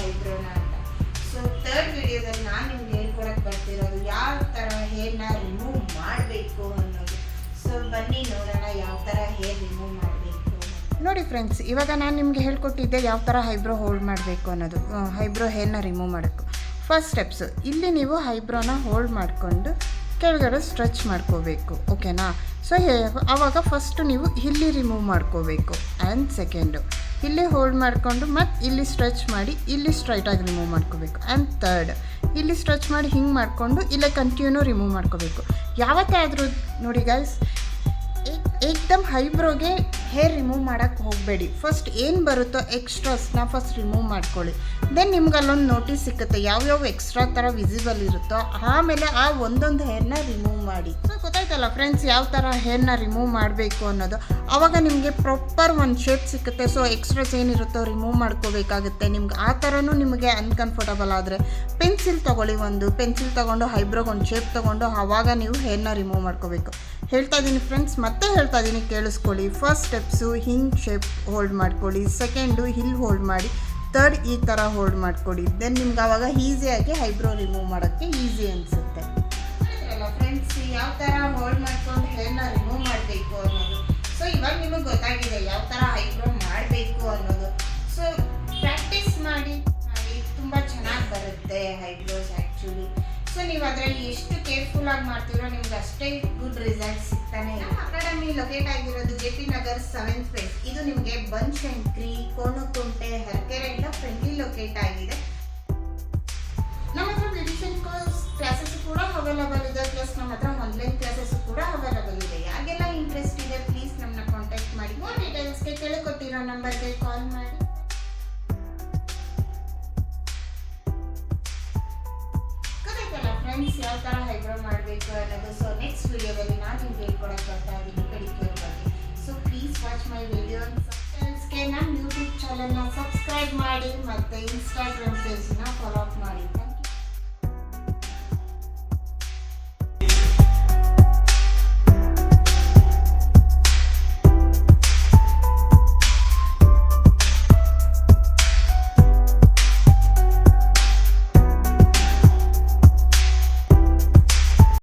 ಐಬ್ರೋನ ಅಂತ. So third ವಿಡಿಯೋದಲ್ಲಿ ನಾನು ನಿಮ್ಗೆ ಹೇಳ್ಕೊಡಕ್ಕೆ ಬರ್ತಿರೋದು ಯಾವ ಥರ ಹೇರ್ನ ರಿಮೂವ್ ಮಾಡಬೇಕು ಅನ್ನೋದು. ಸೊ ಬನ್ನಿ ನೋಡೋಣ ಯಾವ ಥರ ಹೇರ್ ರಿಮೂವ್ ಮಾಡಬೇಕು. ನೋಡಿ ಫ್ರೆಂಡ್ಸ್, ಇವಾಗ ನಾನು ನಿಮಗೆ ಹೇಳ್ಕೊಟ್ಟಿದ್ದೆ ಯಾವ ಥರ ಐಬ್ರೋ ಹೋಲ್ಡ್ ಮಾಡಬೇಕು ಅನ್ನೋದು, ಐಬ್ರೋ ಹೇರ್ನ ರಿಮೂವ್ ಮಾಡೋಕ್ಕೆ. ಫಸ್ಟ್ ಸ್ಟೆಪ್ಸು, ಇಲ್ಲಿ ನೀವು ಐಬ್ರೋನ ಹೋಲ್ಡ್ ಮಾಡಿಕೊಂಡು ಕೆಳಗಡೆ ಸ್ಟ್ರೆಚ್ ಮಾಡ್ಕೋಬೇಕು, ಓಕೆನಾ. ಸೊ ಆವಾಗ ಫಸ್ಟು ನೀವು ಇಲ್ಲಿ ರಿಮೂವ್ ಮಾಡ್ಕೋಬೇಕು, ಆ್ಯಂಡ್ ಸೆಕೆಂಡು ಇಲ್ಲಿ ಹೋಲ್ಡ್ ಮಾಡಿಕೊಂಡು ಮತ್ತು ಇಲ್ಲಿ ಸ್ಟ್ರೆಚ್ ಮಾಡಿ ಇಲ್ಲಿ ಸ್ಟ್ರೈಟಾಗಿ ರಿಮೂವ್ ಮಾಡ್ಕೋಬೇಕು. ಆ್ಯಂಡ್ ಥರ್ಡ್ ಇಲ್ಲಿ ಸ್ಟ್ರೆಚ್ ಮಾಡಿ ಹಿಂಗೆ ಮಾಡಿಕೊಂಡು ಇಲ್ಲೇ ಕಂಟಿನ್ಯೂ ರಿಮೂವ್ ಮಾಡ್ಕೋಬೇಕು. ಯಾವತ್ತೇ ಆದರೂ ನೋಡಿ ಗೈಸ್, ಏಕ್ದಮ್ ಐಬ್ರೋಗೆ ಹೇರ್ ರಿಮೂವ್ ಮಾಡೋಕ್ಕೆ ಹೋಗಬೇಡಿ. ಫಸ್ಟ್ ಏನು ಬರುತ್ತೋ ಎಕ್ಸ್ಟ್ರಾಸ್ನ ಫಸ್ಟ್ ರಿಮೂವ್ ಮಾಡ್ಕೊಳ್ಳಿ. ದೆನ್ ನಿಮ್ಗೆ ಅಲ್ಲೊಂದು ನೋಟಿಸ್ ಸಿಗುತ್ತೆ ಯಾವ್ಯಾವ ಎಕ್ಸ್ಟ್ರಾ ಥರ ವಿಸಿಬಲ್ ಇರುತ್ತೋ, ಆಮೇಲೆ ಆ ಒಂದೊಂದು ಹೇರ್ನ ರಿಮೂವ್ ಮಾಡಿ. ಸೊ ಗೊತ್ತಾಯ್ತಲ್ಲ ಫ್ರೆಂಡ್ಸ್ ಯಾವ ಥರ ಹೇರ್ನ ರಿಮೂವ್ ಮಾಡಬೇಕು ಅನ್ನೋದು. ಆವಾಗ ನಿಮಗೆ ಪ್ರಾಪರ್ ಒಂದು ಶೇಪ್ ಸಿಗುತ್ತೆ. ಸೊ ಎಕ್ಸ್ಟ್ರಾಸ್ ಏನಿರುತ್ತೋ ರಿಮೂವ್ ಮಾಡ್ಕೋಬೇಕಾಗುತ್ತೆ. ನಿಮ್ಗೆ ಆ ಥರನೂ ನಿಮಗೆ ಅನ್ಕಂಫರ್ಟಬಲ್ ಆದರೆ ಪೆನ್ಸಿಲ್ ತೊಗೊಳ್ಳಿ, ಒಂದು ಪೆನ್ಸಿಲ್ ತೊಗೊಂಡು ಐಬ್ರೋಗೆ ಒಂದು ಶೇಪ್ ತೊಗೊಂಡು ಆವಾಗ ನೀವು ಹೇರ್ನ ರಿಮೂವ್ ಮಾಡ್ಕೋಬೇಕು. ಹೇಳ್ತಾ ಇದ್ದೀನಿ ಫ್ರೆಂಡ್ಸ್, ಮತ್ತೆ ಹೇಳ್ತಾ ಇದ್ದೀನಿ ಕೇಳಿಸ್ಕೊಳ್ಳಿ. ಫಸ್ಟ್ ಸ್ಟೆಪ್ಸು ಹಿಂಗೆ ಶೇಪ್ ಹೋಲ್ಡ್ ಮಾಡ್ಕೊಳ್ಳಿ, ಸೆಕೆಂಡು ಇಲ್ಲಿ ಹೋಲ್ಡ್ ಮಾಡಿ, ಥರ್ಡ್ ಈ ಥರ ಹೋಲ್ಡ್ ಮಾಡ್ಕೊಡಿ. ದೆನ್ ನಿಮ್ಗೆ ಆವಾಗ ಈಸಿಯಾಗಿ ಐಬ್ರೋ ರಿಮೂವ್ ಮಾಡೋಕ್ಕೆ ಈಸಿ ಅನಿಸುತ್ತೆ ಅಲ್ಲ ಫ್ರೆಂಡ್ಸ್, ಯಾವ ಥರ ಹೋಲ್ಡ್ ಮಾಡ್ಕೊಂಡು ಹೇರ್ನ ರಿಮೂವ್ ಮಾಡಬೇಕು ಅನ್ನೋದು. ಸೊ ಇವಾಗ ನಿಮಗೆ ಗೊತ್ತಾಗಿದೆ ಯಾವ ಥರ ಐಬ್ರೋ ಮಾಡಬೇಕು ಅನ್ನೋದು. ಸೊ ಪ್ರಾಕ್ಟೀಸ್ ಮಾಡಿ ತುಂಬ ಚೆನ್ನಾಗಿ ಬರುತ್ತೆ ಐಬ್ರೋಸ್ ಆ್ಯಕ್ಚುಲಿ. ಸೊ ನೀವು ಅದರಲ್ಲಿ ಎಷ್ಟು ಕೇರ್ಫುಲ್ಲಾಗಿ ಮಾಡ್ತೀರೋ ನಿಮ್ಗೆ ಅಷ್ಟೇ ಗುಡ್ ರಿಸಲ್ಟ್ ಸಿಗ್ತಾನೆ ಇದೆ. ಅಕಾಡೆಮಿ ಲೊಕೇಟ್ ಆಗಿರೋದು JP ನಗರ್ 7th ಫೇಸ್. ಇದು ನಿಮಗೆ ಬನಶಂಕರಿ, ಕೋಣಕುಂಟೆ, ಹರಕೆರೆಯಿಂದ ಫ್ರೆಂಡ್ಲಿ ಲೊಕೇಟ್ ಆಗಿದೆ. ನಮ್ಮ ಹತ್ರ ಬ್ಯೂಟಿಷಿಯನ್ ಕ್ಲಾಸಸ್ ಕೂಡ ಅವೈಲಬಲ್ ಇದೆ, ಪ್ಲಸ್ ನಮ್ಮ ಹತ್ರ ಆನ್ಲೈನ್ ಕ್ಲಾಸಸ್ ಕೂಡ ಅವೈಲಬಲ್ ಇದೆ. ಯಾಗೆಲ್ಲ ಇಂಟ್ರೆಸ್ಟ್ ಇದೆ ಪ್ಲೀಸ್ ನಮ್ಮನ್ನ ಕಾಂಟ್ಯಾಕ್ಟ್ ಮಾಡಿ. ಮೋರ್ ಡೀಟೇಲ್ಸ್ಗೆ ಕೆಳಕೊಟ್ಟಿರೋ ನಂಬರ್ಗೆ ಕಾಲ್ ಮಾಡಿ. ಫ್ರೆಂಡ್ಸ್ ಯಾವ ಥರ ಐಬ್ರೋ ಮಾಡಬೇಕು ಅನ್ನೋದು. ಸೊ ನೆಕ್ಸ್ಟ್ ವಿಡಿಯೋದಲ್ಲಿ ನಾನು ನಿಮ್ಗೆ ಹೇಳ್ಕೊಡಕ್ಕೆ ಬರ್ತಾ ಇದ್ದೀನಿ ಪೆಡಿಕ್ಯೂರ್ ಬಗ್ಗೆ. So please watch my video. ಸಬ್ಸ್ಕ್ರೈಬ್ಸ್ಗೆ ನಮ್ಮ ಯೂಟ್ಯೂಬ್ ಚಾನಲ್ನ ಸಬ್ಸ್ಕ್ರೈಬ್ ಮಾಡಿ ಮತ್ತು ಇನ್ಸ್ಟಾಗ್ರಾಮ್ ಪೇಜ್ನ ಫಾಲೋ ಅಪ್ ಮಾಡಿ.